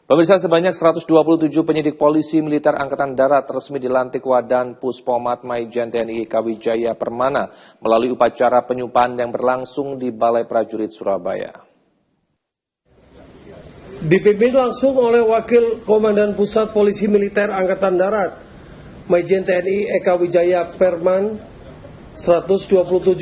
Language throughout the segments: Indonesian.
Pemirsa, sebanyak 127 penyidik polisi militer Angkatan Darat resmi dilantik Wadan Puspomat Maijen TNI Eka Wijaya Permana melalui upacara penyumpahan yang berlangsung di Balai Prajurit Surabaya. Dipimpin langsung oleh Wakil Komandan Pusat Polisi Militer Angkatan Darat, Maijen TNI Eka Wijaya Perman, 127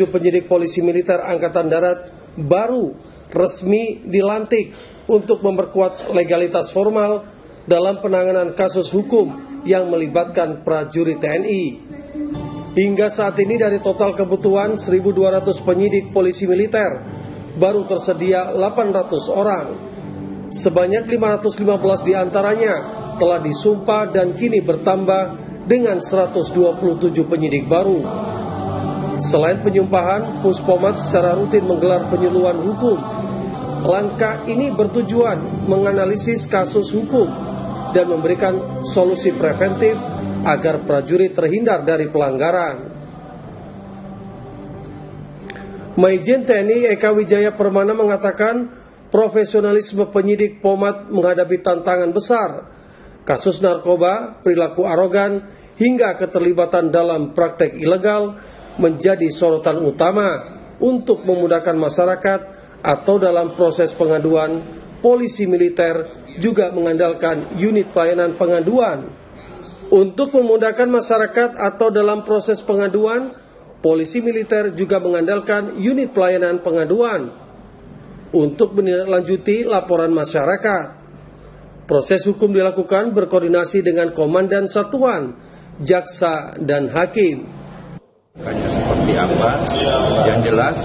penyidik polisi militer Angkatan Darat baru resmi dilantik untuk memperkuat legalitas formal dalam penanganan kasus hukum yang melibatkan prajurit TNI. Hingga saat ini dari total kebutuhan 1.200 penyidik polisi militer, baru tersedia 800 orang. Sebanyak 515 diantaranya telah disumpah dan kini bertambah dengan 127 penyidik baru. Selain penyumpahan, Puspomat secara rutin menggelar penyuluhan hukum. Langkah ini bertujuan menganalisis kasus hukum dan memberikan solusi preventif agar prajurit terhindar dari pelanggaran. Maijen TNI Eka Wijaya Permana mengatakan profesionalisme penyidik Pomat menghadapi tantangan besar, kasus narkoba, perilaku arogan, hingga keterlibatan dalam praktek ilegal menjadi sorotan utama untuk memudahkan masyarakat. Atau dalam proses pengaduan, polisi militer juga mengandalkan unit pelayanan pengaduan. Untuk memudahkan masyarakat atau dalam proses pengaduan, polisi militer juga mengandalkan unit pelayanan pengaduan untuk menindaklanjuti laporan masyarakat. Proses hukum dilakukan berkoordinasi dengan komandan satuan, jaksa, dan hakim. Seperti apa? Yang jelas,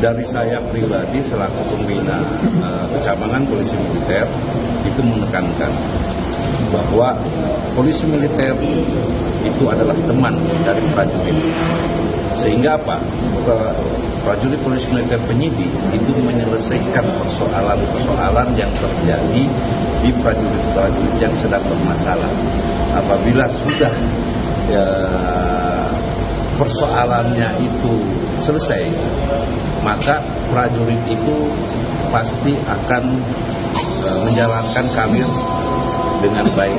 dari saya pribadi selaku pembina kecabangan polisi militer itu menekankan bahwa polisi militer itu adalah teman dari prajurit. Sehingga apa? Prajurit polisi militer penyidik itu menyelesaikan persoalan-persoalan yang terjadi di prajurit-prajurit yang sedang bermasalah. Apabila sudah persoalannya itu selesai, maka prajurit itu pasti akan menjalankan karir dengan baik.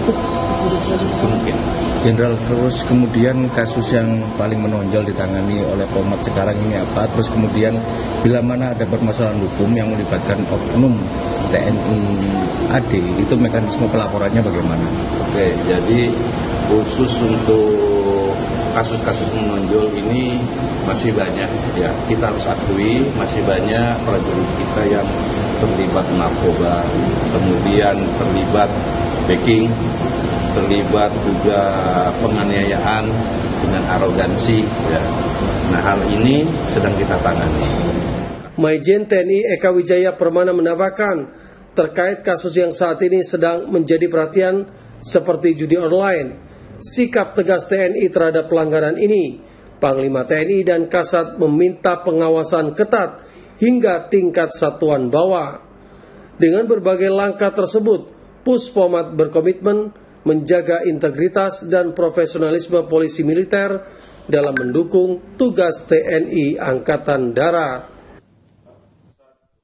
Itu mungkin. Jenderal, terus kemudian kasus yang paling menonjol ditangani oleh Pomat sekarang ini apa? Terus kemudian bila mana ada permasalahan hukum yang melibatkan oknum TNI AD, itu mekanisme pelaporannya bagaimana? Oke, jadi khusus untuk kasus-kasus menonjol ini masih banyak ya, kita harus akui masih banyak prajurit kita yang terlibat narkoba, kemudian terlibat backing, terlibat juga penganiayaan dengan arogansi ya. Nah, hal ini sedang kita tangani. Maijen TNI Eka Wijaya Permana menambahkan terkait kasus yang saat ini sedang menjadi perhatian seperti judi online. Sikap tegas TNI terhadap pelanggaran ini, Panglima TNI dan Kasat meminta pengawasan ketat hingga tingkat satuan bawah. Dengan berbagai langkah tersebut, Puspomat berkomitmen menjaga integritas dan profesionalisme polisi militer dalam mendukung tugas TNI Angkatan Darat.